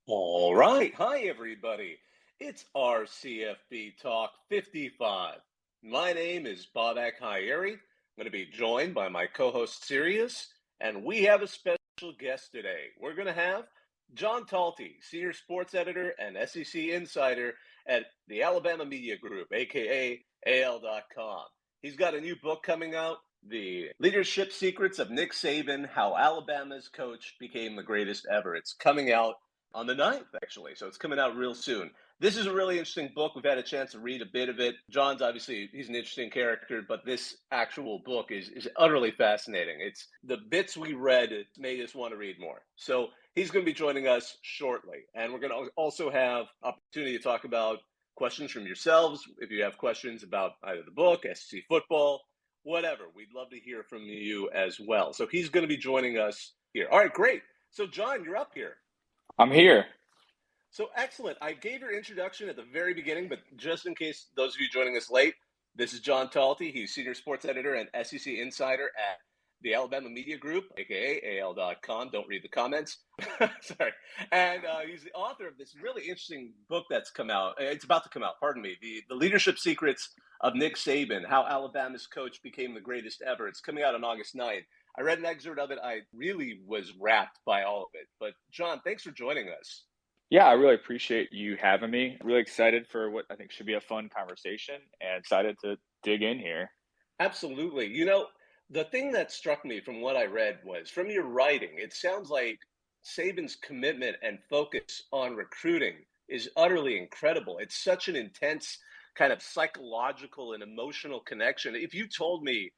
All right. Hi, everybody. It's our CFB Talk 55. My name is Babak Hayeri. I'm going to be joined by my co host, Sirius, and we have a special guest today. We're going to have John Talty, Senior Sports Editor and SEC Insider at the Alabama Media Group, aka AL.com. He's got a new book coming out, The Leadership Secrets of Nick Saban How Alabama's Coach Became the Greatest Ever. It's coming out on the 9th, actually. So it's coming out real soon. This is a really interesting book. We've had a chance to read a bit of it. John's obviously, he's an interesting character, but this actual book is utterly fascinating. It's the bits we read made us want to read more. So he's going to be joining us shortly. And we're going to also have opportunity to talk about questions from yourselves. If you have questions about either the book, SEC football, whatever, we'd love to hear from you as well. So he's going to be joining us here. All right, great. So John, you're up here. I'm here. So excellent. I gave your introduction at the very beginning, but just in case those of you joining us late, this is John Talty. He's Senior Sports Editor and SEC Insider at the Alabama Media Group, aka AL.com. Don't read the comments. Sorry. And he's the author of this really interesting book that's come out. It's about to come out, pardon me. The Leadership Secrets of Nick Saban, How Alabama's Coach Became the Greatest Ever. It's coming out on August 9th. I read an excerpt of it. I really was wrapped by all of it. But John, thanks for joining us. Yeah, I really appreciate you having me. Really excited for what I think should be a fun conversation and excited to dig in here. Absolutely. You know, the thing that struck me from what I read was from your writing, it sounds like Saban's commitment and focus on recruiting is utterly incredible. It's such an intense kind of psychological and emotional connection. If you told me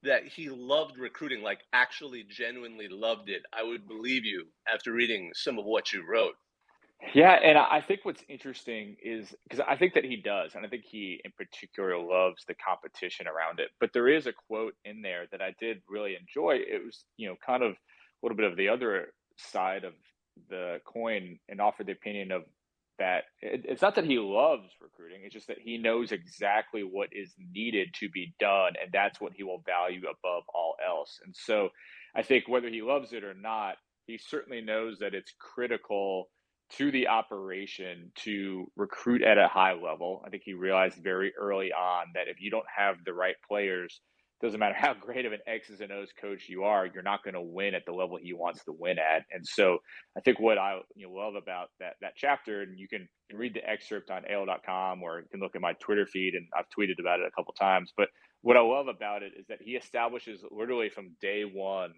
that he loved recruiting, like actually genuinely loved it, I would believe you after reading some of what you wrote. Yeah, and I think what's interesting is because I think that he does, and I think he in particular loves the competition around it. But there is a quote in there that I did really enjoy. It was, kind of a little bit of the other side of the coin and offered the opinion of that it's not that he loves recruiting, it's just that he knows exactly what is needed to be done, and that's what he will value above all else. And so I think whether he loves it or not, he certainly knows that it's critical to the operation to recruit at a high level. I think he realized very early on that if you don't have the right players, doesn't matter how great of an X's and O's coach you are, you're not going to win at the level he wants to win at. And so I think what I love about that chapter, and you can read the excerpt on AL.com or you can look at my Twitter feed, and I've tweeted about it a couple times. But what I love about it is that he establishes literally from day one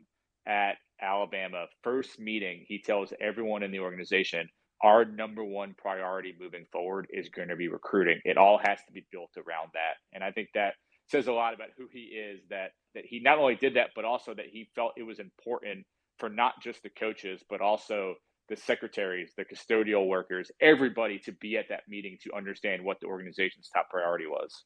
at Alabama, first meeting, he tells everyone in the organization, our number one priority moving forward is going to be recruiting. It all has to be built around that. And I think that says a lot about who he is, that he not only did that, but also that he felt it was important for not just the coaches, but also the secretaries, the custodial workers, everybody to be at that meeting to understand what the organization's top priority was.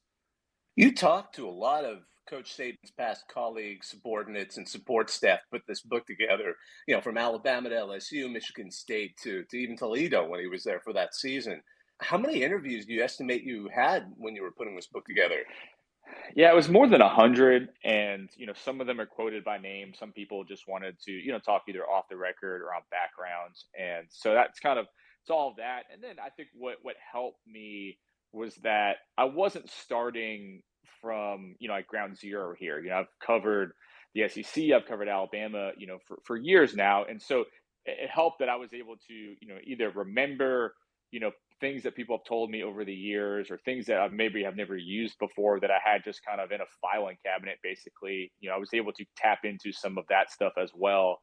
You talked to a lot of Coach Saban's past colleagues, subordinates, and support staff put this book together, from Alabama to LSU, Michigan State to even Toledo when he was there for that season. How many interviews do you estimate you had when you were putting this book together? Yeah, it was more than 100, and some of them are quoted by name. Some people just wanted to talk either off the record or on backgrounds, and so that's kind of it's all of that. And then I think what helped me was that I wasn't starting from like ground zero here. I've covered the SEC, I've covered Alabama, for years now, and so it helped that I was able to either remember things that people have told me over the years or things that I've maybe have never used before that I had just kind of in a filing cabinet, basically. I was able to tap into some of that stuff as well,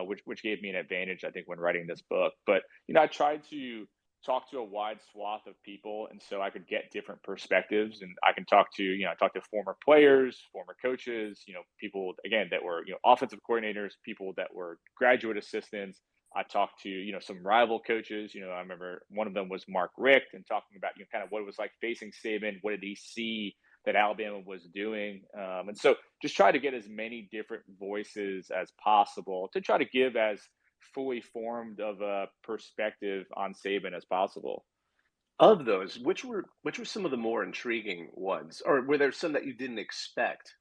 which gave me an advantage, I think, when writing this book. But, I tried to talk to a wide swath of people, and so I could get different perspectives, and I can talk to former players, former coaches, people, again, that were, offensive coordinators, people that were graduate assistants. I talked to, some rival coaches. I remember one of them was Mark Richt, and talking about, kind of what it was like facing Saban. What did he see that Alabama was doing? And so just try to get as many different voices as possible to try to give as fully formed of a perspective on Saban as possible. Of those, which were some of the more intriguing ones, or were there some that you didn't expect?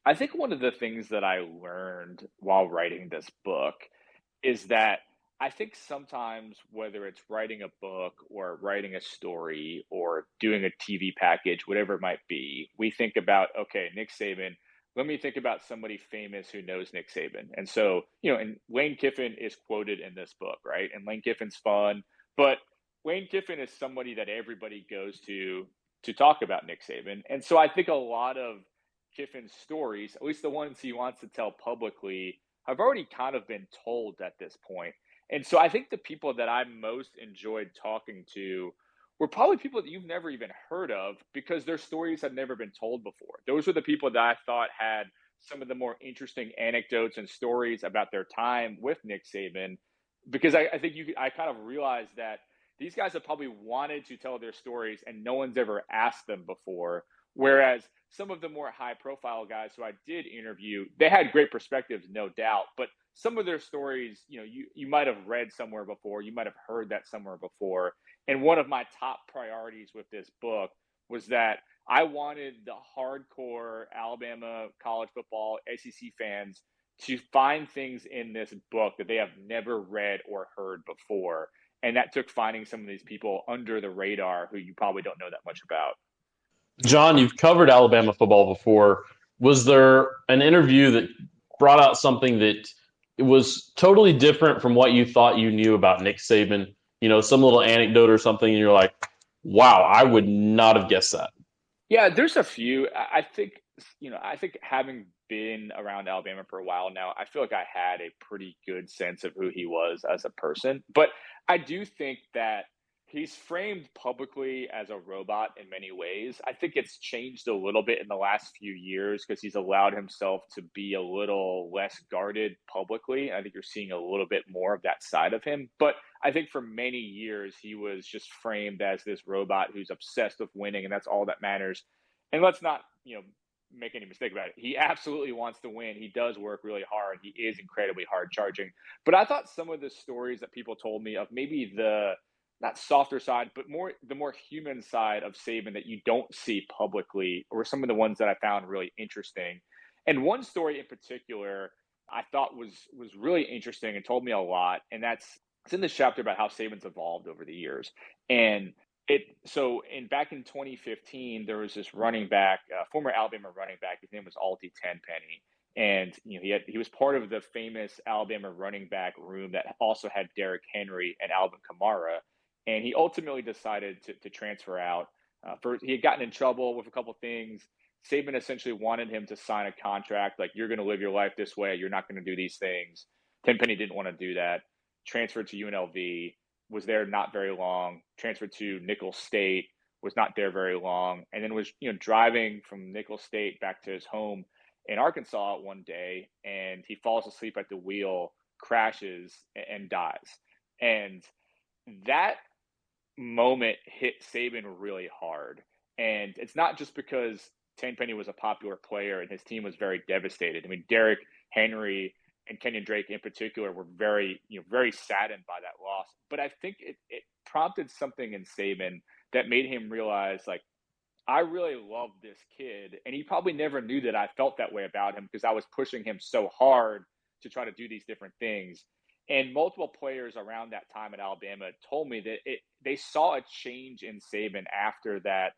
I think one of the things that I learned while writing this book is that I think sometimes whether it's writing a book or writing a story or doing a TV package, whatever it might be, we think about, okay, Nick Saban, let me think about somebody famous who knows Nick Saban. And so, and Lane Kiffin is quoted in this book, right? And Lane Kiffin's fun, but Lane Kiffin is somebody that everybody goes to talk about Nick Saban. And so I think a lot of Kiffin's stories, at least the ones he wants to tell publicly, have already kind of been told at this point. And so I think the people that I most enjoyed talking to were probably people that you've never even heard of because their stories had never been told before. Those were the people that I thought had some of the more interesting anecdotes and stories about their time with Nick Saban, because I think I kind of realized that these guys have probably wanted to tell their stories and no one's ever asked them before. Whereas some of the more high profile guys who I did interview, they had great perspectives, no doubt, but some of their stories, you might have read somewhere before, you might have heard that somewhere before. And one of my top priorities with this book was that I wanted the hardcore Alabama college football SEC fans to find things in this book that they have never read or heard before. And that took finding some of these people under the radar who you probably don't know that much about. John, you've covered Alabama football before. Was there an interview that brought out something that it was totally different from what you thought you knew about Nick Saban? Some little anecdote or something, and you're like, wow, I would not have guessed that. Yeah, there's a few. I think having been around Alabama for a while now, I feel like I had a pretty good sense of who he was as a person. But I do think that he's framed publicly as a robot in many ways. I think it's changed a little bit in the last few years because he's allowed himself to be a little less guarded publicly. I think you're seeing a little bit more of that side of him. But I think for many years, he was just framed as this robot who's obsessed with winning, and that's all that matters. And let's not, make any mistake about it. He absolutely wants to win. He does work really hard. He is incredibly hard charging. But I thought some of the stories that people told me of maybe the not softer side, but the more human side of Saban that you don't see publicly were some of the ones that I found really interesting. And one story in particular I thought was really interesting and told me a lot. And it's in this chapter about how Saban's evolved over the years. And back in 2015, there was this running back, former Alabama running back. His name was Alty Tenpenny, and he was part of the famous Alabama running back room that also had Derrick Henry and Alvin Kamara. And he ultimately decided to transfer out. He had gotten in trouble with a couple things. Saban essentially wanted him to sign a contract like, you're going to live your life this way. You're not going to do these things. Tenpenny didn't want to do that. Transferred to UNLV, was there not very long. Transferred to Nicholls State, was not there very long. And then was driving from Nicholls State back to his home in Arkansas one day, and he falls asleep at the wheel, crashes, and dies. And that moment hit Saban really hard. And it's not just because Tenpenny was a popular player and his team was very devastated. I mean, Derrick Henry and Kenyon Drake in particular were very saddened by that loss. But I think it prompted something in Saban that made him realize, like, I really love this kid. And he probably never knew that I felt that way about him because I was pushing him so hard to try to do these different things. And multiple players around that time at Alabama told me that they saw a change in Saban after that,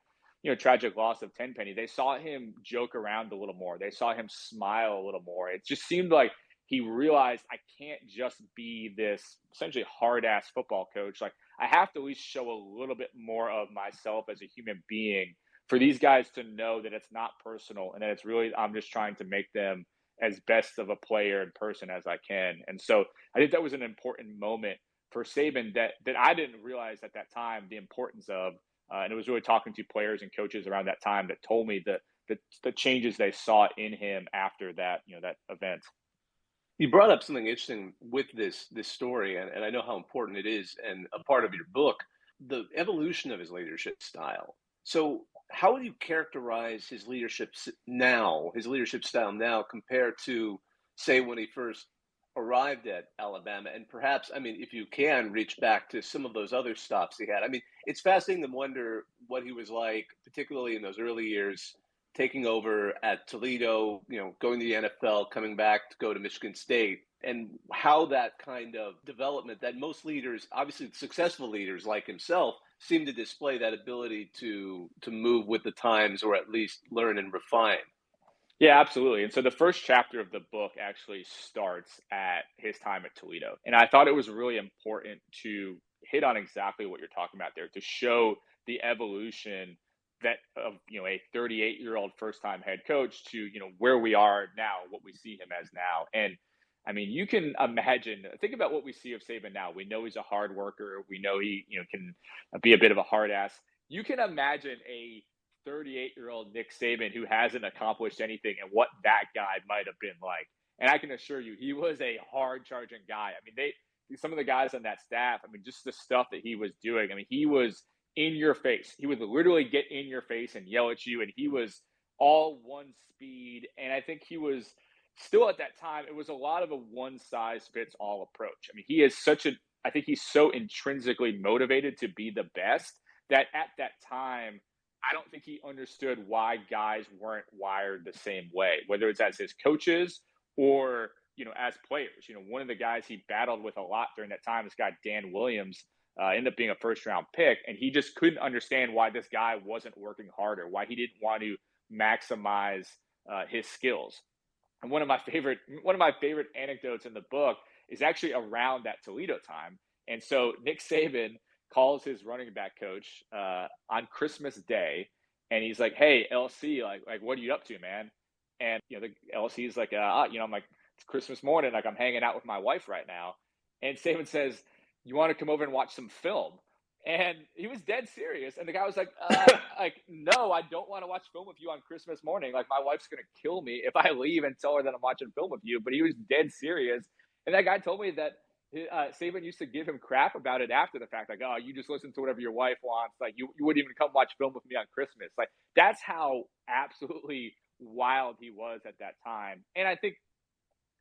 tragic loss of Tenpenny. They saw him joke around a little more. They saw him smile a little more. It just seemed like he realized, I can't just be this essentially hard-ass football coach. Like, I have to at least show a little bit more of myself as a human being for these guys to know that it's not personal and that it's really, I'm just trying to make them as best of a player and person as I can. And so I think that was an important moment for Saban that I didn't realize at that time the importance of. And it was really talking to players and coaches around that time that told me the changes they saw in him after that, that event. You brought up something interesting with this story, and I know how important it is, and a part of your book, the evolution of his leadership style. So, how would you characterize his leadership style now, compared to, say, when he first arrived at Alabama? And perhaps, I mean, if you can reach back to some of those other stops he had. I mean, it's fascinating to wonder what he was like, particularly in those early years, taking over at Toledo, going to the NFL, coming back to go to Michigan State, and how that kind of development that most leaders, obviously successful leaders like himself, seem to display that ability to move with the times, or at least learn and refine. Yeah, absolutely. And so the first chapter of the book actually starts at his time at Toledo. And I thought it was really important to hit on exactly what you're talking about there, to show the evolution that of a 38-year-old first-time head coach to where we are now, what we see him as now. And I mean, you can imagine, think about what we see of Saban now. We know he's a hard worker. We know he can be a bit of a hard ass. You can imagine a 38-year-old Nick Saban who hasn't accomplished anything and what that guy might have been like. And I can assure you, he was a hard-charging guy. I mean, some of the guys on that staff, I mean, just the stuff that he was doing. I mean, he was in your face. He would literally get in your face and yell at you, and he was all one speed. And I think he was still at that time, it was a lot of a one-size-fits-all approach. I mean, I think he's so intrinsically motivated to be the best that at that time, I don't think he understood why guys weren't wired the same way, whether it's as his coaches or, as players. One of the guys he battled with a lot during that time, this guy, Dan Williams, ended up being a first-round pick, and he just couldn't understand why this guy wasn't working harder, why he didn't want to maximize his skills. And one of my favorite anecdotes in the book is actually around that Toledo time. And so Nick Saban calls his running back coach on Christmas Day, and he's like, "Hey, LC, like what are you up to, man?" And the LC's like, I'm like, "It's Christmas morning, like I'm hanging out with my wife right now." And Saban says, "You want to come over and watch some film?" And he was dead serious. And the guy was like, "No, I don't want to watch film with you on Christmas morning. Like, my wife's going to kill me if I leave and tell her that I'm watching film with you." But he was dead serious. And that guy told me that Saban used to give him crap about it after the fact. Like, "Oh, you just listen to whatever your wife wants. Like, you wouldn't even come watch film with me on Christmas." Like, that's how absolutely wild he was at that time. And I think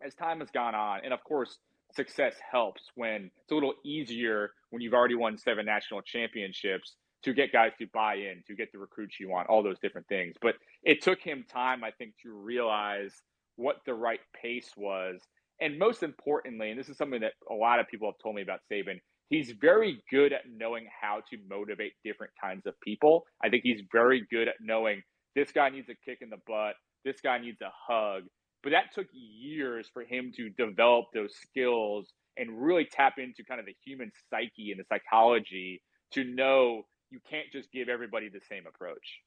as time has gone on, and of course, success helps when it's a little easier when you've already won 7 national championships to get guys to buy in, to get the recruits you want, all those different things. But it took him time, I think, to realize what the right pace was. And most importantly, and this is something that a lot of people have told me about Saban, he's very good at knowing how to motivate different kinds of people. I think he's very good at knowing this guy needs a kick in the butt, this guy needs a hug. But that took years for him to develop those skills and really tap into kind of the human psyche and the psychology to know you can't just give everybody the same approach.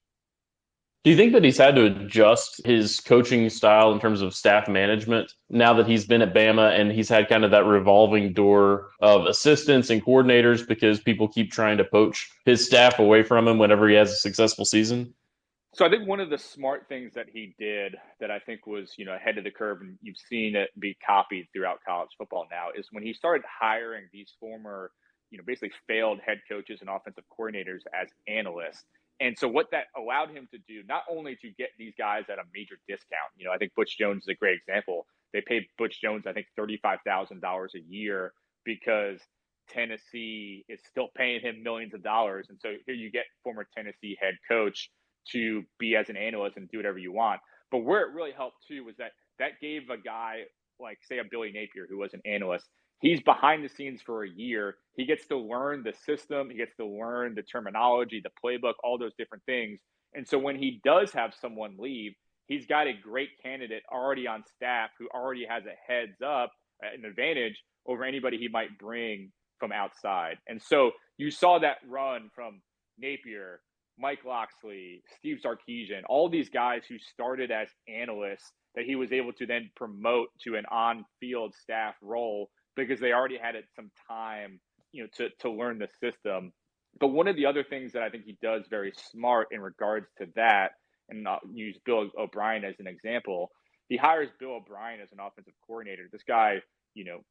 Do you think that he's had to adjust his coaching style in terms of staff management now that he's been at Bama and he's had kind of that revolving door of assistants and coordinators because people keep trying to poach his staff away from him whenever he has a successful season? So I think one of the smart things that he did that I think was, ahead of the curve, and you've seen it be copied throughout college football now, is when he started hiring these former, basically failed head coaches and offensive coordinators as analysts. And so what that allowed him to do, not only to get these guys at a major discount, I think Butch Jones is a great example. They paid Butch Jones, I think, $35,000 a year because Tennessee is still paying him millions of dollars. And so here you get former Tennessee head coach to be as an analyst and do whatever you want. But where it really helped too was that gave a guy like, say, a Billy Napier, who was an analyst, he's behind the scenes for a year. He gets to learn the system. He gets to learn the terminology, the playbook, all those different things. And so when he does have someone leave, he's got a great candidate already on staff who already has a heads up, an advantage over anybody he might bring from outside. And so you saw that run from Napier, Mike Loxley, Steve Sarkisian, all these guys who started as analysts that he was able to then promote to an on-field staff role because they already had some time, to learn the system. But one of the other things that I think he does very smart in regards to that, and I'll use Bill O'Brien as an example, he hires Bill O'Brien as an offensive coordinator. This guy,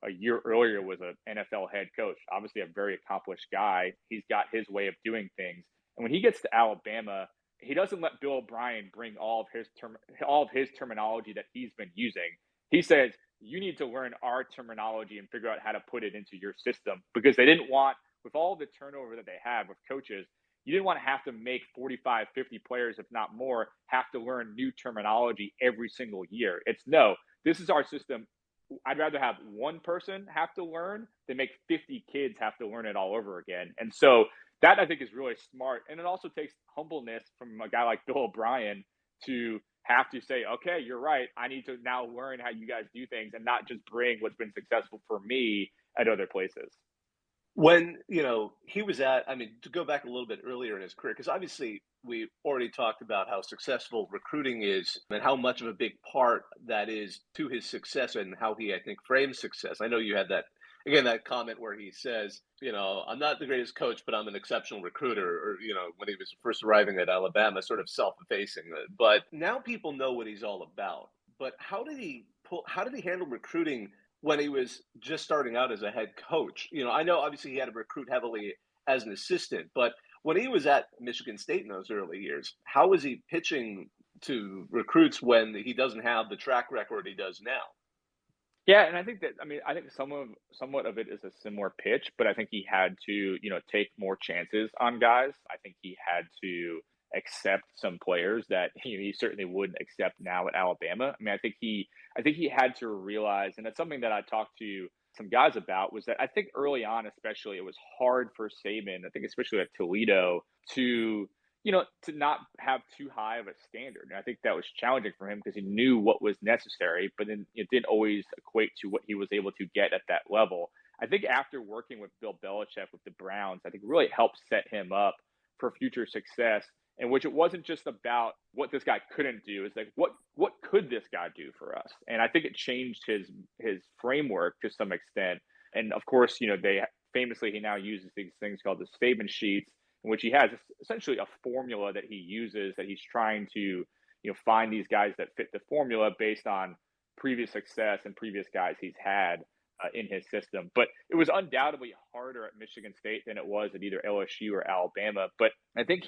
a year earlier was an NFL head coach, obviously a very accomplished guy. He's got his way of doing things. And when he gets to Alabama, he doesn't let Bill O'Brien bring all of his terminology that he's been using. He says, you need to learn our terminology and figure out how to put it into your system, because they didn't want, with all the turnover that they have with coaches, you didn't want to have to make 45, 50 players, if not more, have to learn new terminology every single year. It's no, this is our system. I'd rather have one person have to learn than make 50 kids have to learn it all over again. And so that I think is really smart. And it also takes humbleness from a guy like Bill O'Brien to have to say, okay, you're right. I need to now learn how you guys do things and not just bring what's been successful for me at other places. When, he was to go back a little bit earlier in his career, because obviously we already talked about how successful recruiting is and how much of a big part that is to his success and how he, I think, frames success. I know you had that comment where he says, I'm not the greatest coach, but I'm an exceptional recruiter, or, when he was first arriving at Alabama, sort of self-effacing. But now people know what he's all about. But how did he handle recruiting when he was just starting out as a head coach? I know obviously he had to recruit heavily as an assistant, but when he was at Michigan State in those early years, how was he pitching to recruits when he doesn't have the track record he does now? Yeah, and I think somewhat of it is a similar pitch, but I think he had to, take more chances on guys. I think he had to accept some players that he certainly wouldn't accept now at Alabama. I think he had to realize, and that's something that I talked to some guys about, was that I think early on, especially, it was hard for Saban, I think especially at Toledo, to not have too high of a standard. And I think that was challenging for him because he knew what was necessary, but then it didn't always equate to what he was able to get at that level. I think after working with Bill Belichick with the Browns, I think really helped set him up for future success, in which it wasn't just about what this guy couldn't do. It's like, what could this guy do for us? And I think it changed his framework to some extent. And of course, he now uses these things called the Saban sheets, in which he has essentially a formula that he uses, that he's trying to, find these guys that fit the formula based on previous success and previous guys he's had in his system. But it was undoubtedly harder at Michigan State than it was at either LSU or Alabama. But I think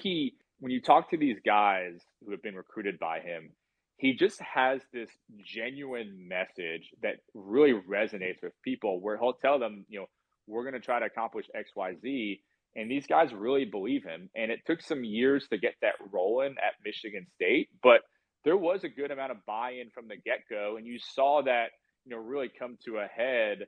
when you talk to these guys who have been recruited by him, he just has this genuine message that really resonates with people, where he'll tell them, we're going to try to accomplish X, Y, Z. And these guys really believe him. And it took some years to get that rolling at Michigan State, but there was a good amount of buy-in from the get-go. And you saw that, really come to a head,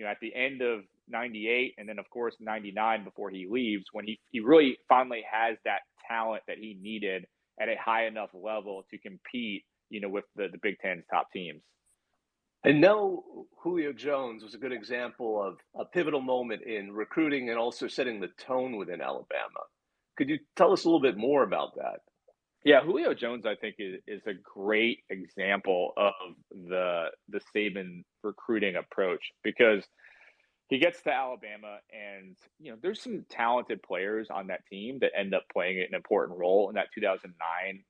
at the end of 98, and then of course 99 before he leaves, when he really finally has that talent that he needed at a high enough level to compete, with the Big Ten's top teams. And now Julio Jones was a good example of a pivotal moment in recruiting and also setting the tone within Alabama. Could you tell us a little bit more about that? Yeah, Julio Jones, I think, is a great example of the Saban recruiting approach, because he gets to Alabama and, there's some talented players on that team that end up playing an important role in that 2009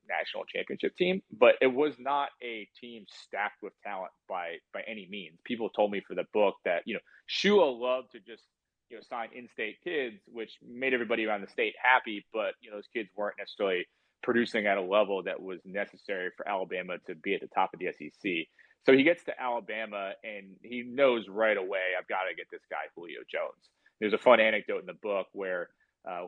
national championship team. But it was not a team stacked with talent by any means. People told me for the book that, Shula loved to just, sign in-state kids, which made everybody around the state happy. But, those kids weren't necessarily producing at a level that was necessary for Alabama to be at the top of the SEC. So he gets to Alabama and he knows right away, I've got to get this guy, Julio Jones. There's a fun anecdote in the book where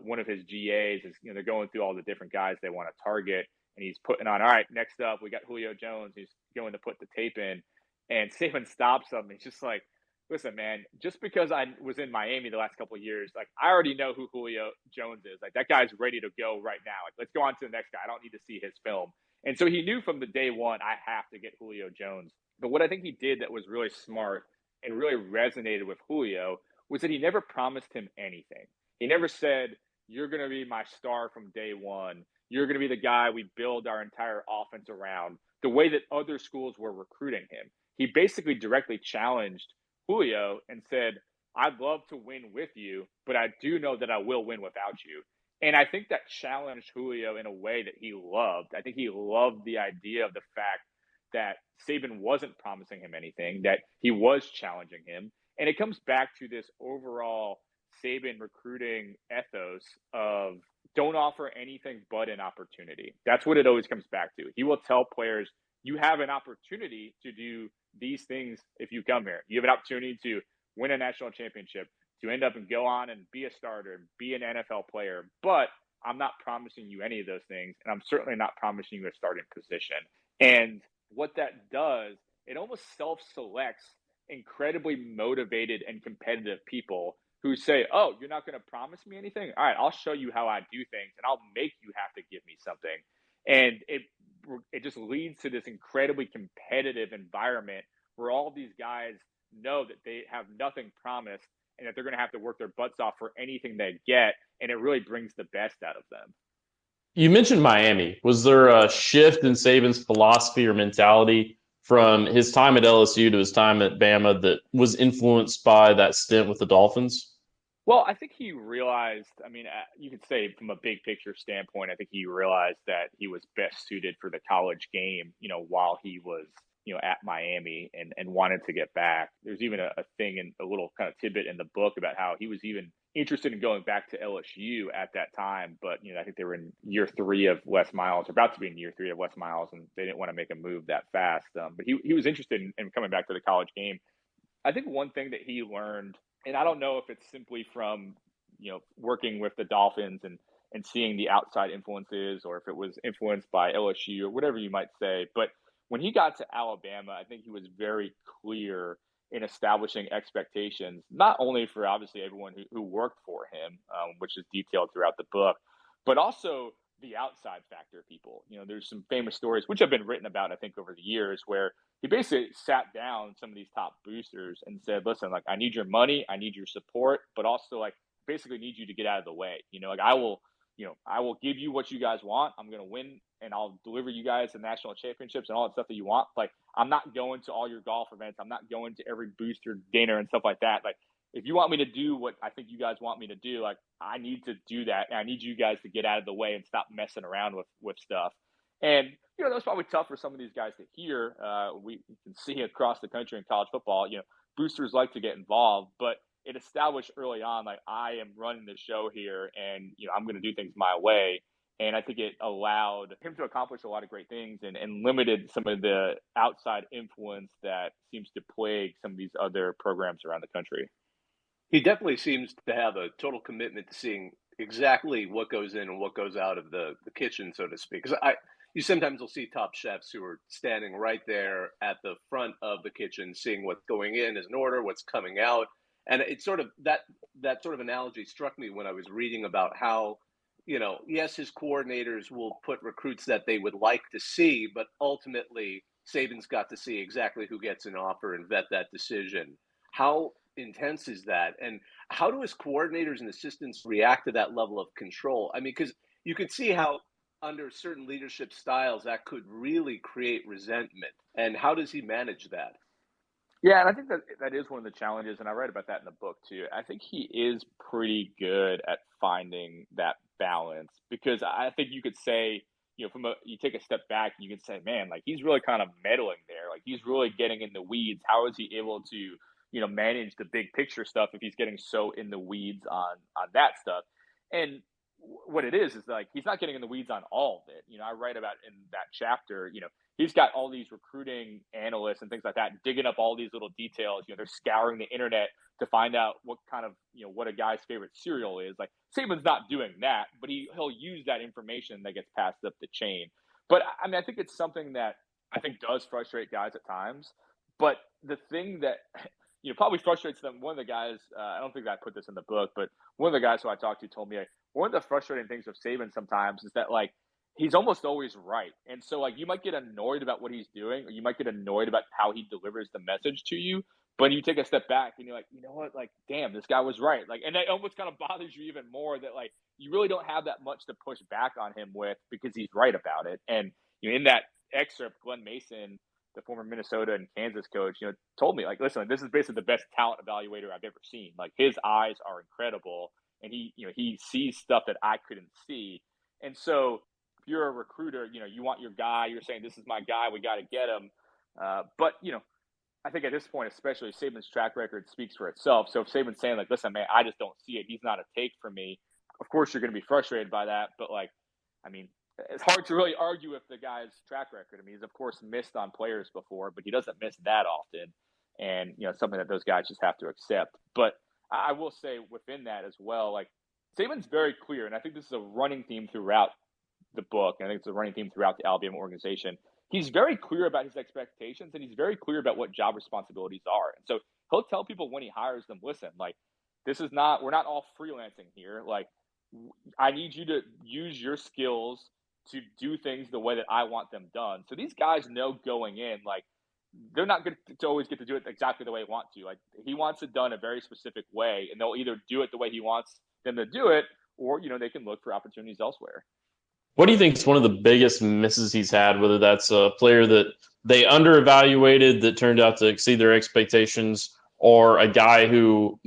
one of his GAs is, they're going through all the different guys they want to target. And he's putting on, all right, next up, we got Julio Jones. He's going to put the tape in. And Saban stops him. He's just like, listen, man, just because I was in Miami the last couple of years, like, I already know who Julio Jones is. Like, that guy's ready to go right now. Like, let's go on to the next guy. I don't need to see his film. And so he knew from the day one, I have to get Julio Jones. But what I think he did that was really smart and really resonated with Julio was that he never promised him anything. He never said, you're going to be my star from day one. You're going to be the guy we build our entire offense around, the way that other schools were recruiting him. He basically directly challenged Julio and said, I'd love to win with you, but I do know that I will win without you. And I think that challenged Julio in a way that he loved. I think he loved the idea of the fact that Saban wasn't promising him anything, that he was challenging him. And it comes back to this overall Saban recruiting ethos of don't offer anything but an opportunity. That's what it always comes back to. He will tell players, you have an opportunity to do these things if you come here. You have an opportunity to win a national championship, to end up and go on and be a starter, be an NFL player. But I'm not promising you any of those things, and I'm certainly not promising you a starting position. And what that does, it almost self-selects incredibly motivated and competitive people who say, "Oh, you're not going to promise me anything? All right, I'll show you how I do things, and I'll make you have to give me something." And it just leads to this incredibly competitive environment where all these guys know that they have nothing promised and that they're going to have to work their butts off for anything they get, and it really brings the best out of them. You mentioned Miami. Was there a shift in Saban's philosophy or mentality from his time at LSU to his time at Bama that was influenced by that stint with the Dolphins? Well, I think he realized, I mean, you could say from a big picture standpoint, I think he realized that he was best suited for the college game, while he was, at Miami and wanted to get back. There's even a thing in a little kind of tidbit in the book about how he was even interested in going back to LSU at that time. But, I think they were in year 3 of Les Miles, or about to be in year 3 of Les Miles, and they didn't want to make a move that fast. But he was interested in coming back to the college game. I think one thing that he learned, and I don't know if it's simply from, working with the Dolphins and seeing the outside influences, or if it was influenced by LSU or whatever you might say. But when he got to Alabama, I think he was very clear in establishing expectations, not only for obviously everyone who worked for him, which is detailed throughout the book, but also the outside factor people. There's some famous stories, which have been written about, I think, over the years, where he basically sat down some of these top boosters and said, "Listen, like, I need your money, I need your support, but also, like, basically need you to get out of the way. I will give you what you guys want. I'm going to win, and I'll deliver you guys the national championships and all that stuff that you want. Like, I'm not going to all your golf events. I'm not going to every booster dinner and stuff like that. Like, if you want me to do what I think you guys want me to do, like, I need to do that. And I need you guys to get out of the way and stop messing around with stuff." And, that's probably tough for some of these guys to hear. We can see across the country in college football, boosters like to get involved, but it established early on, like, I am running the show here, and, I'm going to do things my way. And I think it allowed him to accomplish a lot of great things and limited some of the outside influence that seems to plague some of these other programs around the country. He definitely seems to have a total commitment to seeing exactly what goes in and what goes out of the kitchen, so to speak. Because you sometimes will see top chefs who are standing right there at the front of the kitchen, seeing what's going in as an order, what's coming out. And it's sort of that sort of analogy struck me when I was reading about how, yes, his coordinators will put recruits that they would like to see, but ultimately Saban's got to see exactly who gets an offer and vet that decision. How intense is that? And how do his coordinators and assistants react to that level of control? I mean, because you could see how under certain leadership styles that could really create resentment. And how does he manage that? Yeah, and I think that is one of the challenges, and I write about that in the book too. I think he is pretty good at finding that balance, because I think you could say, you take a step back, you can say, man, like, he's really kind of meddling there. Like, he's really getting in the weeds. How is he able to, manage the big picture stuff if he's getting so in the weeds on that stuff? And what it is like, he's not getting in the weeds on all of it. I write about in that chapter, he's got all these recruiting analysts and things like that digging up all these little details. They're scouring the internet to find out what kind of, what a guy's favorite cereal is. Like, Saban's not doing that, but he'll use that information that gets passed up the chain. But I mean, I think it's something that I think does frustrate guys at times. But the thing that, probably frustrates them. One of the guys, I don't think I put this in the book, but one of the guys who I talked to told me, like, one of the frustrating things with Saban sometimes is that, like, he's almost always right. And so, like, you might get annoyed about what he's doing, or you might get annoyed about how he delivers the message to you. But you take a step back and you're like, you know what? Like, damn, this guy was right. Like, and that almost kind of bothers you even more, that, like, you really don't have that much to push back on him with, because he's right about it. And, in that excerpt, Glenn Mason, the former Minnesota and Kansas coach, told me, like, listen, this is basically the best talent evaluator I've ever seen. Like, his eyes are incredible, and he sees stuff that I couldn't see. And so, if you're a recruiter, you want your guy, you're saying, this is my guy, we got to get him. But I think at this point, especially, Saban's track record speaks for itself. So if Saban's saying, like, listen, man, I just don't see it, he's not a take for me, of course you're going to be frustrated by that. But, like, I mean, it's hard to really argue with the guy's track record. I mean, he's of course missed on players before, but he doesn't miss that often. And, something that those guys just have to accept. But I will say within that as well, like, Saban's very clear, and I think this is a running theme throughout the book, and I think it's a running theme throughout the Alabama organization. He's very clear about his expectations, and he's very clear about what job responsibilities are. And so he'll tell people when he hires them, listen, like, this is not, we're not all freelancing here. Like, I need you to use your skills to do things the way that I want them done. So these guys know going in, like, they're not going to always get to do it exactly the way they want to. Like, he wants it done a very specific way, and they'll either do it the way he wants them to do it, or, they can look for opportunities elsewhere. What do you think is one of the biggest misses he's had, whether that's a player that they underevaluated that turned out to exceed their expectations, or a guy who,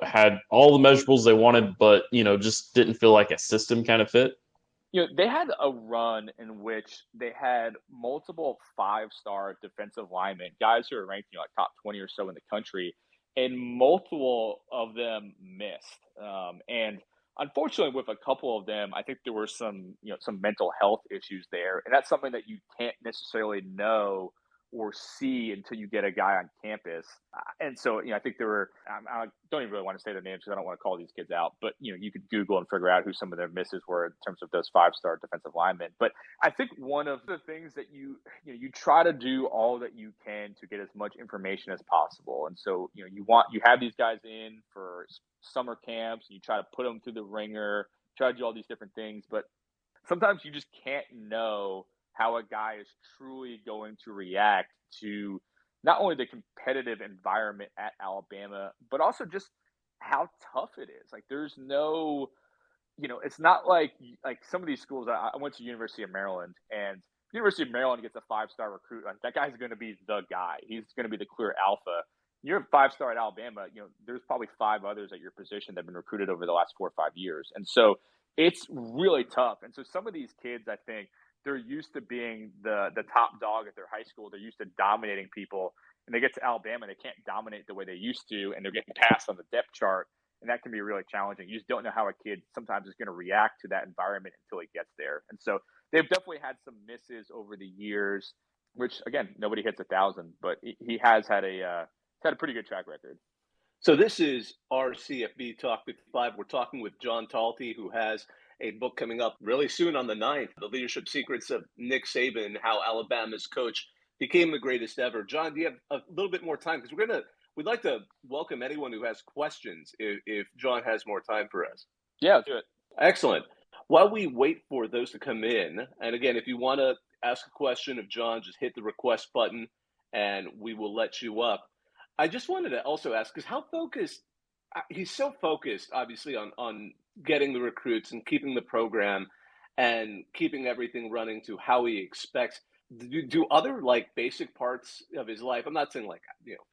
had all the measurables they wanted, but, just didn't feel like a system kind of fit? They had a run in which they had multiple 5-star defensive linemen, guys who are ranked, like top 20 or so in the country, and multiple of them missed. And unfortunately, with a couple of them, I think there were some mental health issues there, and that's something that you can't necessarily know or see until you get a guy on campus. And so, I think there were, I don't even really want to say their names because I don't want to call these kids out, but, you could Google and figure out who some of their misses were in terms of those 5-star defensive linemen. But I think one of the things that you try to do all that you can to get as much information as possible. And so, you have these guys in for summer camps, you try to put them through the ringer, try to do all these different things, but sometimes you just can't know how a guy is truly going to react to not only the competitive environment at Alabama, but also just how tough it is. Like, there's no, it's not like some of these schools. I went to University of Maryland, and University of Maryland gets a 5-star recruit. Like, that guy's going to be the guy. He's going to be the clear alpha. You're a 5-star at Alabama, there's probably 5 others at your position that have been recruited over the last 4 or 5 years. And so it's really tough. And so some of these kids, I think, they're used to being the top dog at their high school. They're used to dominating people, and they get to Alabama, they can't dominate the way they used to, and they're getting passed on the depth chart, and that can be really challenging. You just don't know how a kid sometimes is going to react to that environment until he gets there. And so they've definitely had some misses over the years, which, again, nobody hits 1,000, but he has had a pretty good track record. So this is our CFB Talk 55. We're talking with John Talty, who has a book coming up really soon on the 9th, The Leadership Secrets of Nick Saban, How Alabama's Coach Became the Greatest Ever. John, do you have a little bit more time? Because we'd like to welcome anyone who has questions if John has more time for us. Yeah, do it. Excellent. While we wait for those to come in, and again, if you want to ask a question of John, just hit the request button and we will let you up. I just wanted to also ask, because he's so focused, obviously, on getting the recruits and keeping the program and keeping everything running to how he expects. Do other basic parts of his life, I'm not saying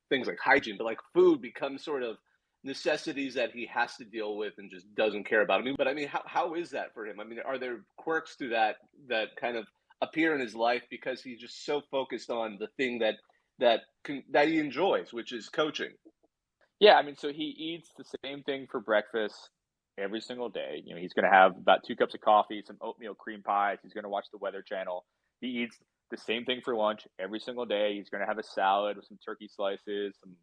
things like hygiene, but food become sort of necessities that he has to deal with and just doesn't care about? But how is that for him? Are there quirks to that kind of appear in his life because he's just so focused on the thing that he enjoys, which is coaching? Yeah, so he eats the same thing for breakfast every single day. He's going to have about 2 cups of coffee, some oatmeal cream pies. He's going to watch the Weather Channel. He eats the same thing for lunch every single day. He's going to have a salad with some turkey slices, some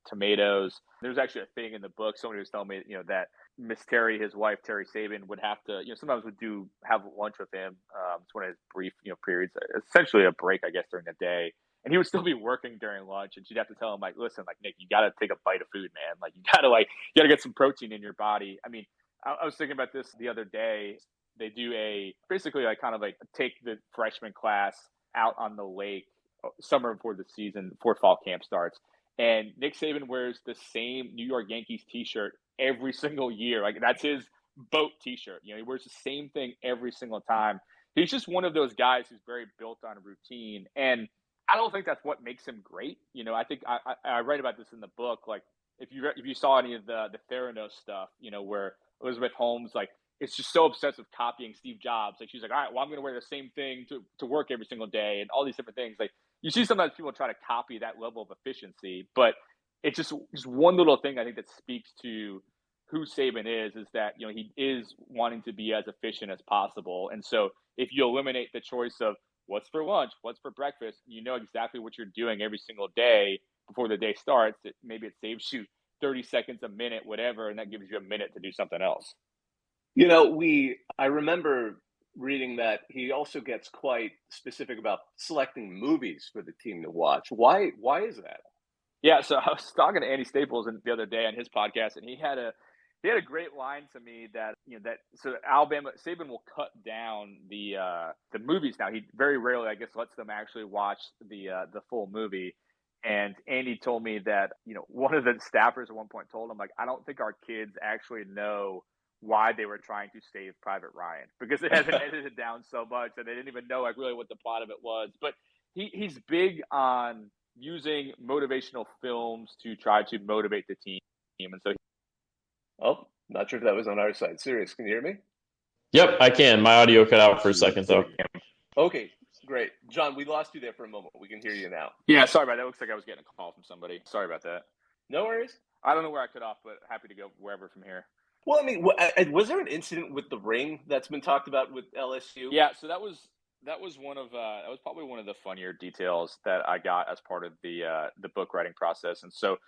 tomatoes. There's actually a thing in the book. Somebody was telling me that Miss Terry, his wife Terry Saban, would have to sometimes would have lunch with him. It's one of his brief periods, essentially a break, I guess, during the day. And he would still be working during lunch, and she'd have to tell him, listen, Nick, you got to take a bite of food, man. You got to get some protein in your body. I was thinking about this the other day. They do take the freshman class out on the lake summer before the season, before fall camp starts. And Nick Saban wears the same New York Yankees t-shirt every single year. That's his boat t-shirt. He wears the same thing every single time. He's just one of those guys who's very built on routine. And I don't think that's what makes him great. I think I write about this in the book. If you saw any of the Theranos stuff, where Elizabeth Holmes, it's just so obsessed with copying Steve Jobs. She's like, all right, well, I'm going to wear the same thing to work every single day, and all these different things. You see sometimes people try to copy that level of efficiency, but it's just one little thing I think that speaks to who Saban is that, he is wanting to be as efficient as possible. And so if you eliminate the choice of what's for lunch, what's for breakfast, exactly what you're doing every single day before the day starts, maybe it saves you 30 seconds, a minute, whatever, and that gives you a minute to do something else. I remember reading that he also gets quite specific about selecting movies for the team to watch. Why is that? Yeah, so I was talking to Andy Staples the other day on his podcast, and he had a great line to me that so Alabama Saban will cut down the movies now. He very rarely, I guess, lets them actually watch the full movie. And Andy told me that one of the staffers at one point told him, like, I don't think our kids actually know why they were trying to save Private Ryan, because it had been edited down so much that they didn't even know like really what the plot of it was. But he's big on using motivational films to try to motivate the team. And so, Oh, not sure if that was on our side. Serious, can you hear me? Yep, I can. My audio cut out for a second, though. Okay, great. John, we lost you there for a moment. We can hear you now. Yeah, sorry about that. It looks like I was getting a call from somebody. Sorry about that. No worries. I don't know where I cut off, but happy to go wherever from here. Well, I mean, was there an incident with the ring that's been talked about with LSU? Yeah, so that was probably one of the funnier details that I got as part of the book writing process. And so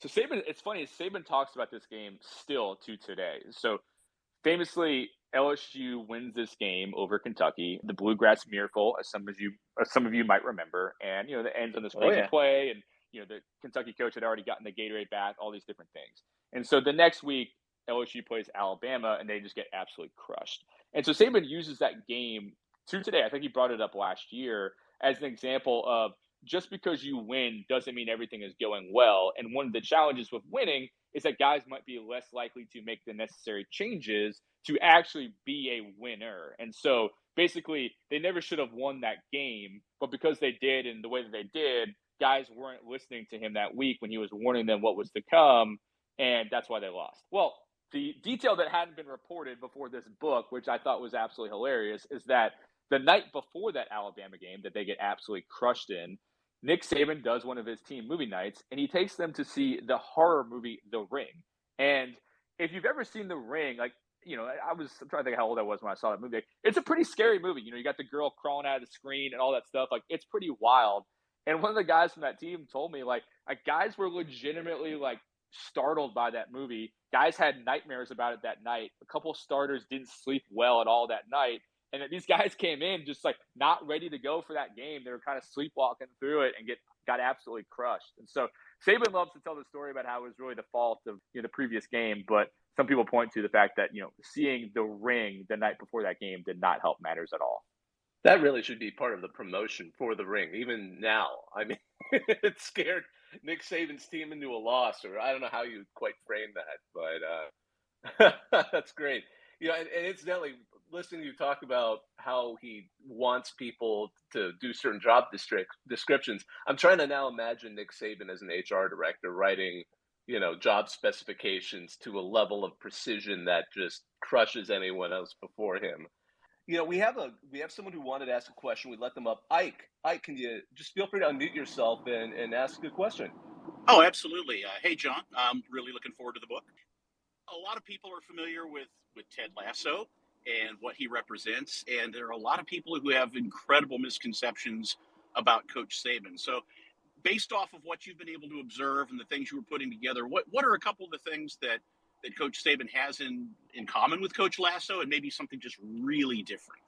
Saban, it's funny, Saban talks about this game still to today. So famously, LSU wins this game over Kentucky, the Bluegrass Miracle, as some of you might remember, and it ends on this crazy play, and the Kentucky coach had already gotten the Gatorade back, all these different things. And so the next week, LSU plays Alabama, and they just get absolutely crushed. And so Saban uses that game to today. I think he brought it up last year as an example of just because you win doesn't mean everything is going well. And one of the challenges with winning is that guys might be less likely to make the necessary changes to actually be a winner. And so basically, they never should have won that game, but because they did and the way that they did, guys weren't listening to him that week when he was warning them what was to come, and that's why they lost. Well, the detail that hadn't been reported before this book, which I thought was absolutely hilarious, is that the night before that Alabama game that they get absolutely crushed in, Nick Saban does one of his team movie nights, and he takes them to see the horror movie The Ring. And if you've ever seen The Ring, like, I'm trying to think how old I was when I saw that movie. It's a pretty scary movie. You got the girl crawling out of the screen and all that stuff. Like, it's pretty wild. And one of the guys from that team told me, like guys were legitimately, like, startled by that movie. Guys had nightmares about it that night. A couple of starters didn't sleep well at all that night. And these guys came in just like not ready to go for that game. They were kind of sleepwalking through it and got absolutely crushed. And so Saban loves to tell the story about how it was really the fault of the previous game, but some people point to the fact that seeing The Ring the night before that game did not help matters at all. That really should be part of the promotion for The Ring, even now. I mean, it scared Nick Saban's team into a loss, or I don't know how you quite frame that, but that's great. And incidentally, listening to you talk about how he wants people to do certain job descriptions, I'm trying to now imagine Nick Saban as an HR director writing, job specifications to a level of precision that just crushes anyone else before him. We have someone who wanted to ask a question. We let them up. Ike, can you just feel free to unmute yourself and ask a question? Oh, absolutely. Hey, John, I'm really looking forward to the book. A lot of people are familiar with Ted Lasso and what he represents, and there are a lot of people who have incredible misconceptions about Coach Saban. So based off of what you've been able to observe and the things you were putting together, what are a couple of the things that Coach Saban has in common with Coach Lasso, and maybe something just really different?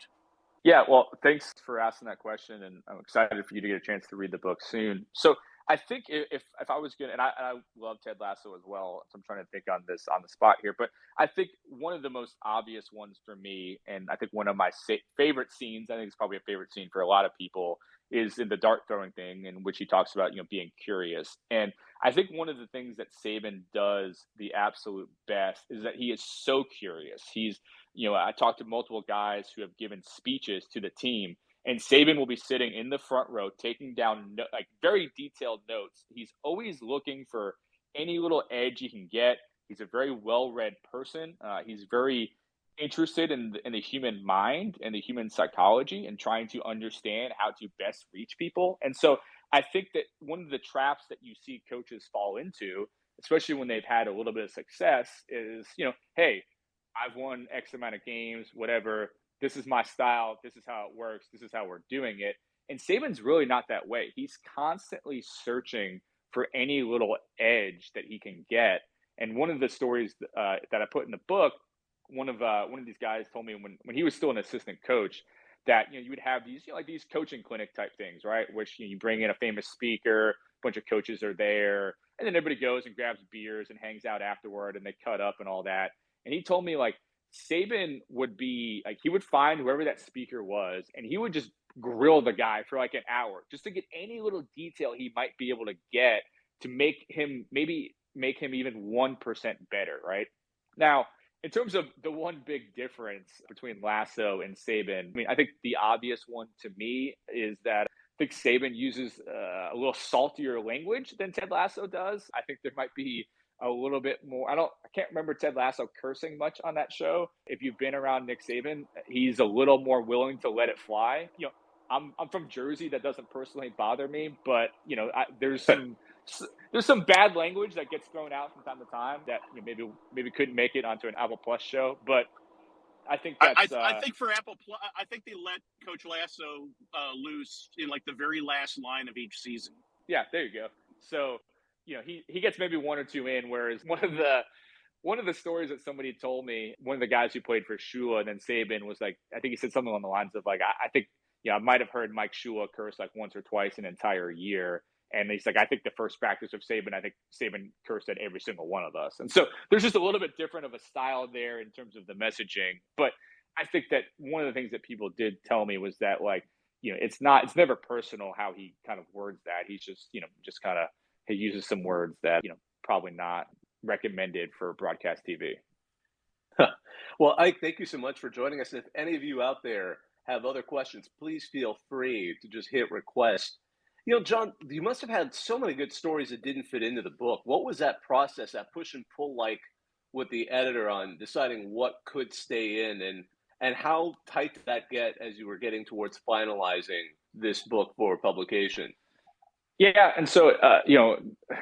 Yeah, well, thanks for asking that question, and I'm excited for you to get a chance to read the book soon. So I think if I was going to, and I love Ted Lasso as well, so I'm trying to think on this on the spot here, but I think one of the most obvious ones for me, and I think one of my favorite scenes, I think it's probably a favorite scene for a lot of people, is in the dart throwing thing, in which he talks about being curious. And I think one of the things that Saban does the absolute best is that he is so curious. He's I talked to multiple guys who have given speeches to the team, and Saban will be sitting in the front row taking down very detailed notes. He's always looking for any little edge he can get. He's a very well-read person. He's very interested in the human mind and the human psychology and trying to understand how to best reach people. And so I think that one of the traps that you see coaches fall into, especially when they've had a little bit of success, is, hey, I've won X amount of games, whatever. This is my style. This is how it works. This is how we're doing it. And Saban's really not that way. He's constantly searching for any little edge that he can get. And one of the stories that I put in the book one of these guys told me when he was still an assistant coach that you would have these like these coaching clinic type things, right? Which you bring in a famous speaker, a bunch of coaches are there, and then everybody goes and grabs beers and hangs out afterward, and they cut up and all that. And he told me like Saban would be like he would find whoever that speaker was, and he would just grill the guy for like an hour just to get any little detail he might be able to get to make him even 1% better, right? Now, in terms of the one big difference between Lasso and Saban, I mean, I think the obvious one to me is that I think Saban uses a little saltier language than Ted Lasso does. I think there might be a little bit more. I can't remember Ted Lasso cursing much on that show. If you've been around Nick Saban, he's a little more willing to let it fly. I'm from Jersey. That doesn't personally bother me, but there's some bad language that gets thrown out from time to time that maybe couldn't make it onto an Apple Plus show. But I think that's. I think for Apple Plus, I think they let Coach Lasso loose in like the very last line of each season. Yeah, there you go. So he gets maybe one or two in, whereas one of the stories that somebody told me, one of the guys who played for Shula and then Saban was like, I think he said something along the lines of like, I think I might have heard Mike Shula curse like once or twice an entire year. And he's like, I think the first practice of Saban, I think Saban cursed at every single one of us. And so there's just a little bit different of a style there in terms of the messaging. But I think that one of the things that people did tell me was that like, it's never personal how he kind of words that. He's just, just kind of, he uses some words that, probably not recommended for broadcast TV. Well, Ike, thank you so much for joining us. If any of you out there have other questions, please feel free to just hit request. John, you must have had so many good stories that didn't fit into the book. What was that process, that push and pull like with the editor on deciding what could stay in and how tight did that get as you were getting towards finalizing this book for publication? Yeah, and so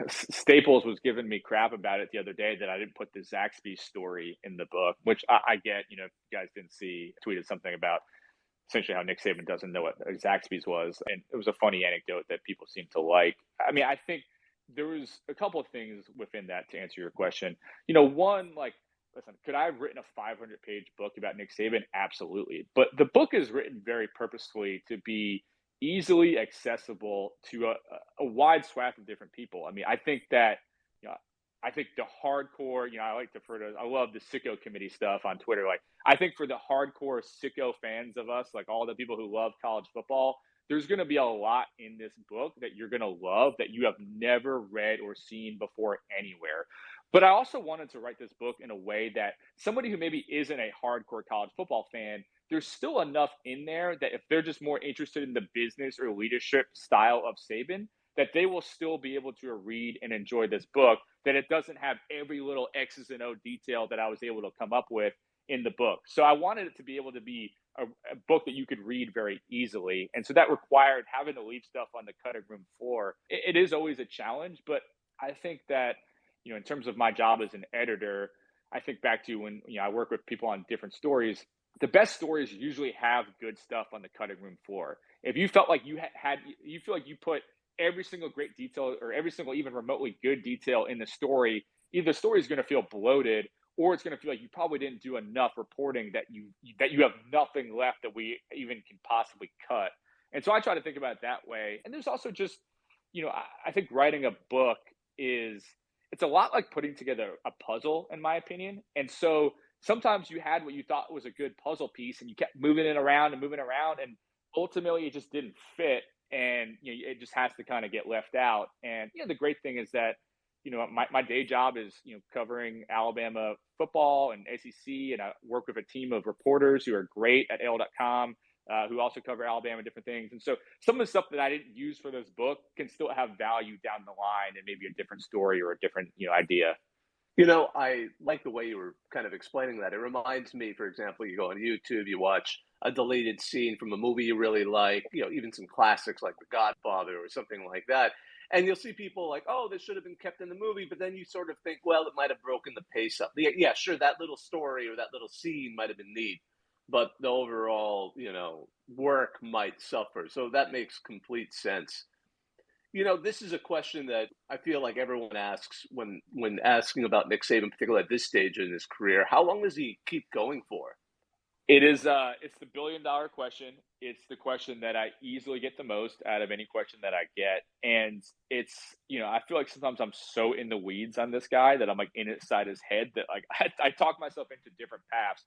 Staples was giving me crap about it the other day that I didn't put the Zaxby story in the book, which I get. If you guys didn't see, I tweeted something about essentially how Nick Saban doesn't know what Zaxby's was, and it was a funny anecdote that people seem to like. I mean, I think there was a couple of things within that to answer your question. One, like, listen, could I have written a 500-page book about Nick Saban? Absolutely, but the book is written very purposefully to be easily accessible to a wide swath of different people. I mean, I think that, I think the hardcore, I love the sicko committee stuff on Twitter. Like, I think for the hardcore sicko fans of us, like all the people who love college football, there's going to be a lot in this book that you're going to love that you have never read or seen before anywhere. But I also wanted to write this book in a way that somebody who maybe isn't a hardcore college football fan, there's still enough in there that if they're just more interested in the business or leadership style of Saban, that they will still be able to read and enjoy this book, that it doesn't have every little X's and O detail that I was able to come up with in the book. So I wanted it to be able to be a book that you could read very easily. And so that required having to leave stuff on the cutting room floor. It is always a challenge, but I think that, in terms of my job as an editor, I think back to when I work with people on different stories. The best stories usually have good stuff on the cutting room floor. If you felt like you feel like you put every single great detail or every single even remotely good detail in the story, either the story is going to feel bloated or it's going to feel like you probably didn't do enough reporting that you have nothing left that we even can possibly cut. And so I try to think about it that way. And there's also just, I think writing a book it's a lot like putting together a puzzle, in my opinion. And so sometimes you had what you thought was a good puzzle piece and you kept moving it around and ultimately it just didn't fit. And it just has to kind of get left out. And the great thing is that my day job is covering Alabama football and SEC, and I work with a team of reporters who are great at AL.com, who also cover Alabama different things. And so some of the stuff that I didn't use for this book can still have value down the line and maybe a different story or a different idea. I like the way you were kind of explaining that. It reminds me, for example, you go on YouTube, you watch a deleted scene from a movie you really like, even some classics like The Godfather or something like that. And you'll see people like, oh, this should have been kept in the movie. But then you sort of think, well, it might have broken the pace up. Yeah, sure, that little story or that little scene might have been neat, but the overall, work might suffer. So that makes complete sense. This is a question that I feel like everyone asks when asking about Nick Saban, particularly at this stage in his career. How long does he keep going for? It is it's the $1 billion question. It's the question that I easily get the most out of any question that I get. And it's, I feel like sometimes I'm so in the weeds on this guy that I'm like inside his head that like I talk myself into different paths.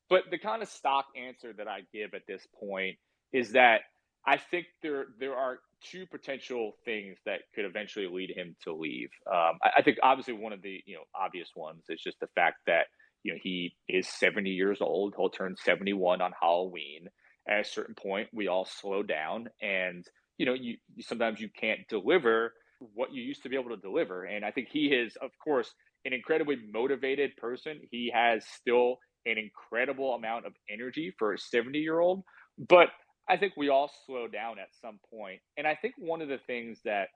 But the kind of stock answer that I give at this point is that I think there are two potential things that could eventually lead him to leave. I think obviously one of the obvious ones is just the fact that he is 70 years old. He'll turn 71 on Halloween. At a certain point, we all slow down, and you sometimes you can't deliver what you used to be able to deliver. And I think he is, of course, an incredibly motivated person. He has still an incredible amount of energy for a 70-year-old, but I think we all slow down at some point. And I think one of the things that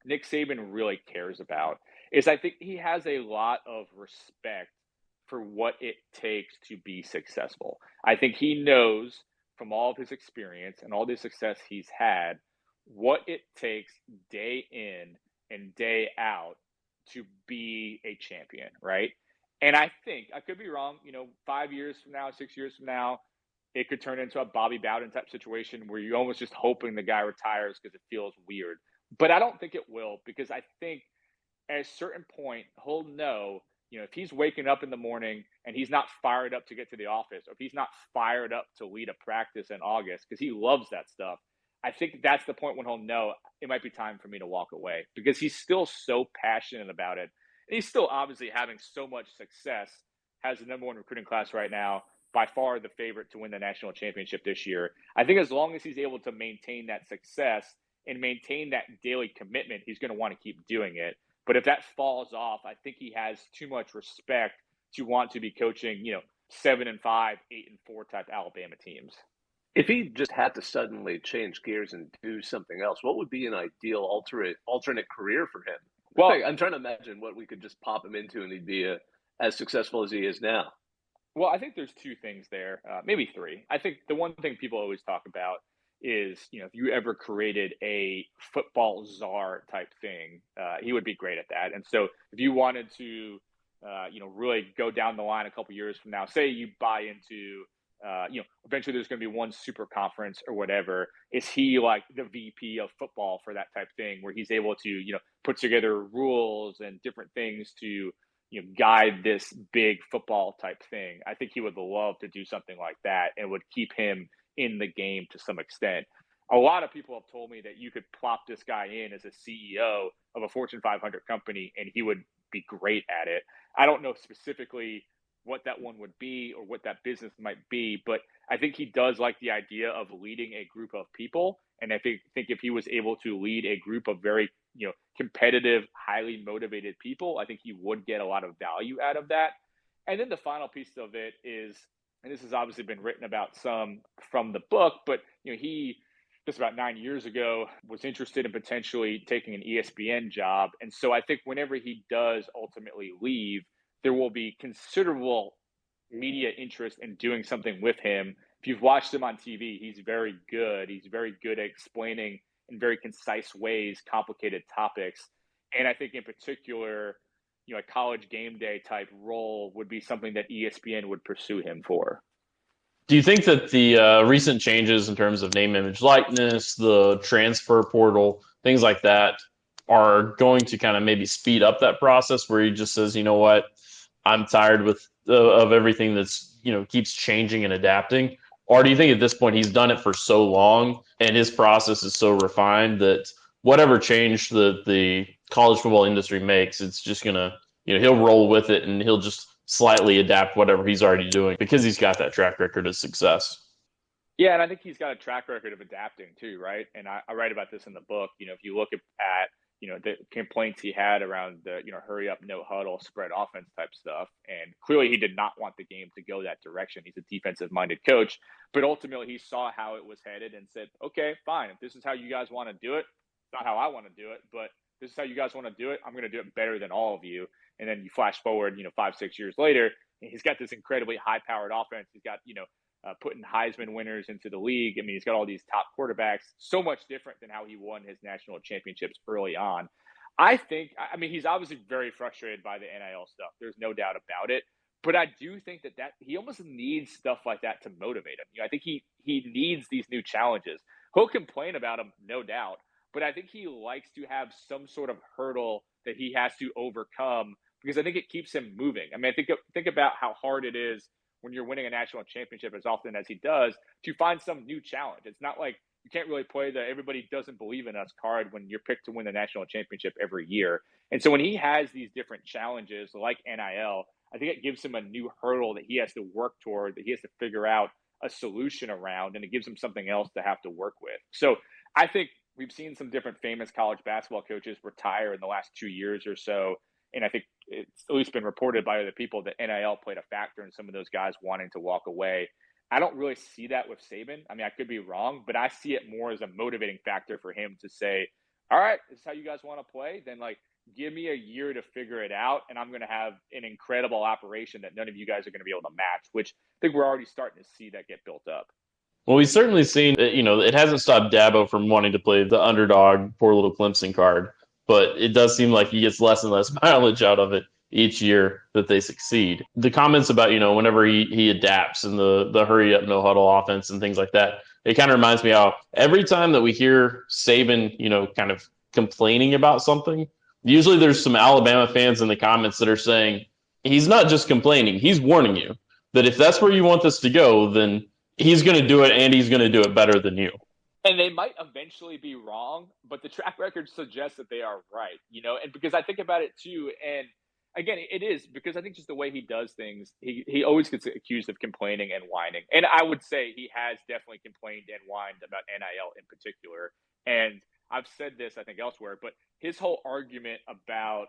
Nick Saban really cares about is I think he has a lot of respect for what it takes to be successful. I think he knows from all of his experience and all the success he's had what it takes day in and day out to be a champion, right? And I think, I could be wrong, 5 years from now, 6 years from now, it could turn into a Bobby Bowden type situation where you're almost just hoping the guy retires because it feels weird. But I don't think it will, because I think at a certain point, he'll know, if he's waking up in the morning and he's not fired up to get to the office, or if he's not fired up to lead a practice in August because he loves that stuff, I think that's the point when he'll know it might be time for me to walk away, because he's still so passionate about it. And he's still obviously having so much success, has the number one recruiting class right now, by far the favorite to win the national championship this year. I think as long as he's able to maintain that success and maintain that daily commitment, he's going to want to keep doing it. But if that falls off, I think he has too much respect to want to be coaching, 7-5, 8-4 type Alabama teams. If he just had to suddenly change gears and do something else, what would be an ideal alternate career for him? Well, I'm trying to imagine what we could just pop him into and he'd be as successful as he is now. Well, I think there's two things there, maybe three. I think the one thing people always talk about is, if you ever created a football czar type thing, he would be great at that. And so if you wanted to, really go down the line a couple years from now, say you buy into, eventually there's going to be one super conference or whatever, is he like the VP of football for that type thing, where he's able to, put together rules and different things to, guide this big football type thing? I think he would love to do something like that, and would keep him in the game to some extent. A lot of people have told me that you could plop this guy in as a CEO of a Fortune 500 company and he would be great at it. I don't know specifically what that one would be or what that business might be, but I think he does like the idea of leading a group of people. And I think if he was able to lead a group of very, competitive, highly motivated people, I think he would get a lot of value out of that. And then the final piece of it is, and this has obviously been written about some from the book, but he just about 9 years ago was interested in potentially taking an ESPN job. And so I think whenever he does ultimately leave, there will be considerable media interest in doing something with him. If you've watched him on TV, he's very good. He's very good at explaining in very concise ways complicated topics. And I think in particular, a college game day type role would be something that ESPN would pursue him for. Do you think that the recent changes in terms of name, image, likeness, the transfer portal, things like that, are going to kind of maybe speed up that process, where he just says, you know what, I'm tired of everything that's, keeps changing and adapting? Or do you think at this point he's done it for so long and his process is so refined that whatever change that the college football industry makes, it's just going to, he'll roll with it and he'll just slightly adapt whatever he's already doing because he's got that track record of success? Yeah, and I think he's got a track record of adapting too, right? And I write about this in the book. If you look at the complaints he had around the, hurry up, no huddle, spread offense type stuff. And clearly he did not want the game to go that direction. He's a defensive minded coach, but ultimately he saw how it was headed and said, okay, fine. If this is how you guys want to do it, it's not how I want to do it, but this is how you guys want to do it. I'm going to do it better than all of you. And then you flash forward, 5-6 years later, and he's got this incredibly high powered offense. He's got, putting Heisman winners into the league. I mean, he's got all these top quarterbacks, so much different than how he won his national championships early on. I mean, he's obviously very frustrated by the NIL stuff. There's no doubt about it. But I do think that he almost needs stuff like that to motivate him. I think he needs these new challenges. He'll complain about them, no doubt. But I think he likes to have some sort of hurdle that he has to overcome because I think it keeps him moving. I mean, think about how hard it is when you're winning a national championship as often as he does to find some new challenge. It's not like you can't really play the everybody doesn't believe in us card when you're picked to win the national championship every year. And so when he has these different challenges like NIL, I think it gives him a new hurdle that he has to work toward, that he has to figure out a solution around, and it gives him something else to have to work with. So I think we've seen some different famous college basketball coaches retire in the last 2 years or so. And I think it's at least been reported by other people that NIL played a factor in some of those guys wanting to walk away. I don't really see that with Saban. I mean, I could be wrong, but I see it more as a motivating factor for him to say, all right, this is how you guys want to play. Then give me a year to figure it out, and I'm going to have an incredible operation that none of you guys are going to be able to match, which I think we're already starting to see that get built up. Well, we've certainly seen, it hasn't stopped Dabo from wanting to play the underdog, poor little Clemson card, but it does seem like he gets less and less mileage out of it each year that they succeed. The comments about, whenever he adapts and the hurry up, no huddle offense and things like that, it kind of reminds me how every time that we hear Saban, kind of complaining about something, usually there's some Alabama fans in the comments that are saying, he's not just complaining, he's warning you that if that's where you want this to go, then he's going to do it, and he's going to do it better than you. And they might eventually be wrong, but the track record suggests that they are right, and because I think about it too, and again, it is because I think just the way he does things, he always gets accused of complaining and whining. And I would say he has definitely complained and whined about NIL in particular. And I've said this, I think, elsewhere, but his whole argument about,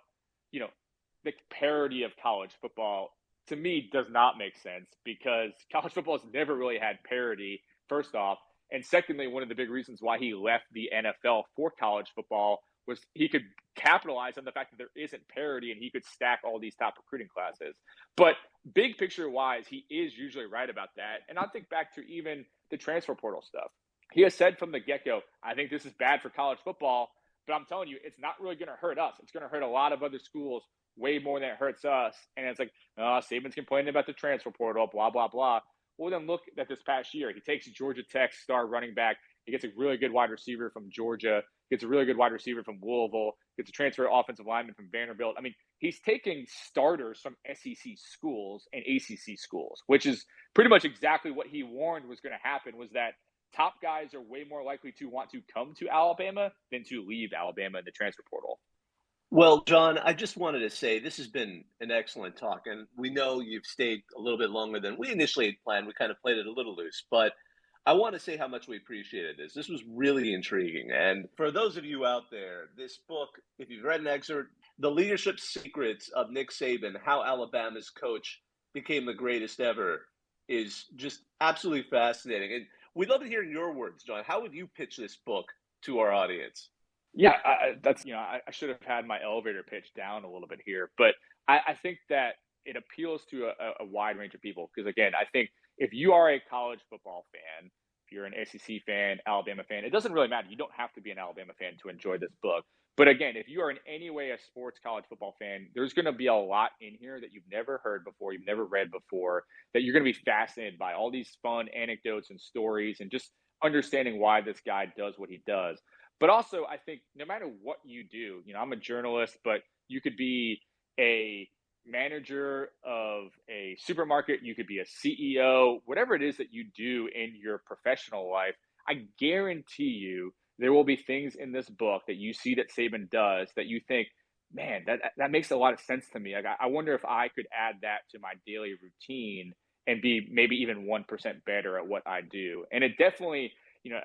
the parity of college football, to me, does not make sense because college football has never really had parity, first off. And secondly, one of the big reasons why he left the NFL for college football was he could capitalize on the fact that there isn't parity and he could stack all these top recruiting classes. But big picture wise, he is usually right about that. And I think back to even the transfer portal stuff. He has said from the get-go, I think this is bad for college football, but I'm telling you, it's not really going to hurt us. It's going to hurt a lot of other schools way more than it hurts us. And it's like, Saban's complaining about the transfer portal, blah, blah, blah. Well, then look at this past year. He takes Georgia Tech star running back. He gets a really good wide receiver from Georgia, gets a really good wide receiver from Louisville, gets a transfer offensive lineman from Vanderbilt. I mean, he's taking starters from SEC schools and ACC schools, which is pretty much exactly what he warned was going to happen, was that top guys are way more likely to want to come to Alabama than to leave Alabama in the transfer portal. Well, John, I just wanted to say this has been an excellent talk, and we know you've stayed a little bit longer than we initially had planned. We kind of played it a little loose, but I want to say how much we appreciated this. This was really intriguing. And for those of you out there, this book, if you've read an excerpt, The Leadership Secrets of Nick Saban, How Alabama's Coach Became the Greatest Ever, is just absolutely fascinating. And we'd love to hear your words, John. How would you pitch this book to our audience? Yeah, I should have had my elevator pitch down a little bit here, but I think that it appeals to a wide range of people because, again, I think if you are a college football fan, if you're an SEC fan, Alabama fan, it doesn't really matter. You don't have to be an Alabama fan to enjoy this book. But again, if you are in any way a sports college football fan, there's going to be a lot in here that you've never heard before, you've never read before, that you're going to be fascinated by, all these fun anecdotes and stories and just understanding why this guy does what he does. But also, I think no matter what you do, I'm a journalist, but you could be a manager of a supermarket, you could be a CEO, whatever it is that you do in your professional life, I guarantee you there will be things in this book that you see that Saban does that you think, man, that makes a lot of sense to me. Like, I wonder if I could add that to my daily routine and be maybe even 1% better at what I do. And it definitely,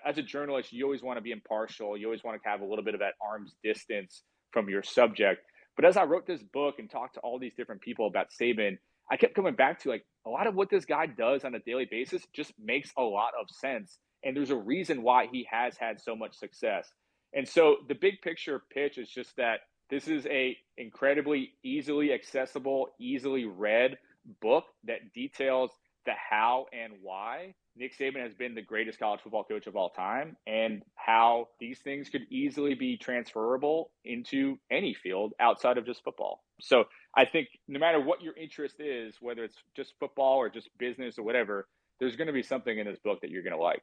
as a journalist, you always want to be impartial. You always want to have a little bit of that arm's distance from your subject. But as I wrote this book and talked to all these different people about Saban, I kept coming back to a lot of what this guy does on a daily basis just makes a lot of sense. And there's a reason why he has had so much success. And so the big picture pitch is just that this is a incredibly easily accessible, easily read book that details the how and why Nick Saban has been the greatest college football coach of all time, and how these things could easily be transferable into any field outside of just football. So I think no matter what your interest is, whether it's just football or just business or whatever, there's going to be something in this book that you're going to like.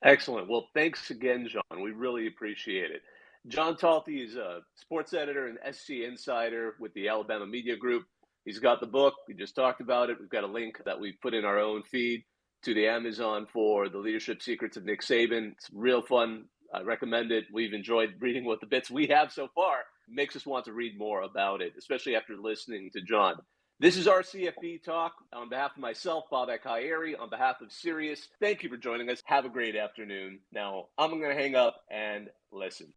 Excellent. Well, thanks again, John. We really appreciate it. John Talty is a sports editor and SC Insider with the Alabama Media Group. He's got the book. We just talked about it. We've got a link that we put in our own feed to the Amazon for The Leadership Secrets of Nick Saban. It's real fun. I recommend it. We've enjoyed reading what the bits we have so far. It makes us want to read more about it, especially after listening to John. This is our CFB Talk. On behalf of myself, Bob Akayeri, on behalf of Sirius, thank you for joining us. Have a great afternoon. Now, I'm going to hang up and listen.